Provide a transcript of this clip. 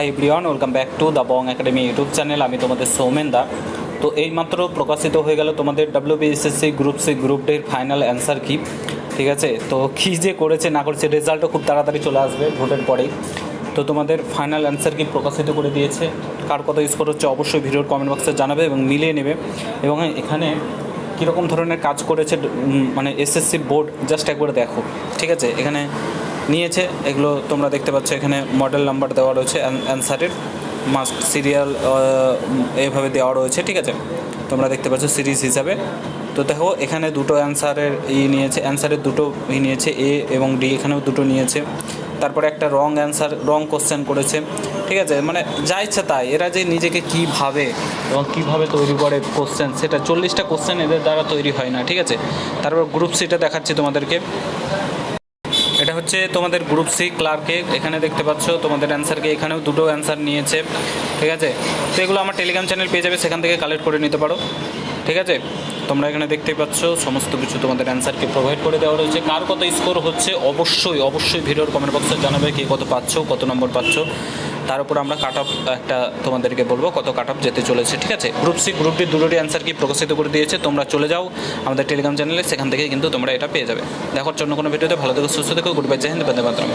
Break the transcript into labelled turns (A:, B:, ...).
A: Everyone, welcome back to the Bong academy YouTube channel. আমি তোমাদের সৌমেন দা। তো এইমাত্র প্রকাশিত হয়ে গেল তোমাদের WBSSC গ্রুপ সি গ্রুপ ডির ফাইনাল অ্যান্সার কি। ঠিক আছে, তো কী যে করেছে না করেছে, রেজাল্টও খুব তাড়াতাড়ি চলে আসবে ভোটের পরেই। তো তোমাদের ফাইনাল অ্যান্সার কি প্রকাশিত করে দিয়েছে। কার কত স্কোর হচ্ছে অবশ্যই ভিডিওর কমেন্ট বক্সে জানাবে এবং মিলিয়ে নেবে। এবং এখানে কীরকম ধরনের কাজ করেছে মানে SSC বোর্ড জাস্ট একবার দেখো। ঠিক আছে, এখানে নিয়েছে এগুলো তোমরা দেখতে পাচ্ছ। এখানে মডেল নাম্বার দেওয়া রয়েছে, অ্যান্সারের মাস্ট সিরিয়াল এভাবে দেওয়া রয়েছে। ঠিক আছে, তোমরা দেখতে পাচ্ছ সিরিজ হিসাবে। তো দেখো এখানে দুটো অ্যান্সারের নিয়েছে, অ্যান্সারের দুটো নিয়েছে, এ এবং ডি, এখানেও দুটো নিয়েছে। তারপরে একটা রং অ্যান্সার, রং কোশ্চেন করেছে। ঠিক আছে, মানে যা ইচ্ছা তাই। এরা যে নিজেকে কী ভাবে এবং কীভাবে তৈরি করে কোশ্চেন, সেটা 40টা কোশ্চেন এদের দ্বারা তৈরি হয় না। ঠিক আছে, তারপর গ্রুপ সিটা দেখাচ্ছি তোমাদেরকে। এটা হচ্ছে তোমাদের গ্রুপ সি ক্লার্কে, এখানে দেখতে পাচ্ছ তোমাদের অ্যান্সারকে, এখানেও দুটো অ্যান্সার নিয়েছে। ঠিক আছে, তো এগুলো আমার টেলিগ্রাম চ্যানেল পেয়ে যাবে, সেখান থেকে কালেক্ট করে নিতে পারো। ঠিক আছে, তোমরা এখানে দেখতেই পাচ্ছ সমস্ত কিছু তোমাদের অ্যান্সারকে প্রোভাইড করে দেওয়া রয়েছে। কার কত স্কোর হচ্ছে অবশ্যই ভিডিওর কমেন্ট বক্সে জানাবে কে কত পাচ্ছ, কত নম্বর পাচ্ছ। তার উপর আমরা কাট অফ একটা তোমাদেরকে বলবো কত কাট অফ যেতে চলেছে। ঠিক আছে, গ্রুপ সি গ্রুপ ডি দুটোরই অ্যান্সার কি প্রকাশিত করে দিয়েছে। তোমরা চলে যাও আমাদের টেলিগ্রাম চ্যানেলে, সেখান থেকে কিন্তু তোমরা এটা পেয়ে যাবে। দেখার জন্য কোনো ভিডিওতে ভালো থেকো, সুস্থ থেকো, গুড বাই, জয় হিন্দ, বন্দে মাতরম।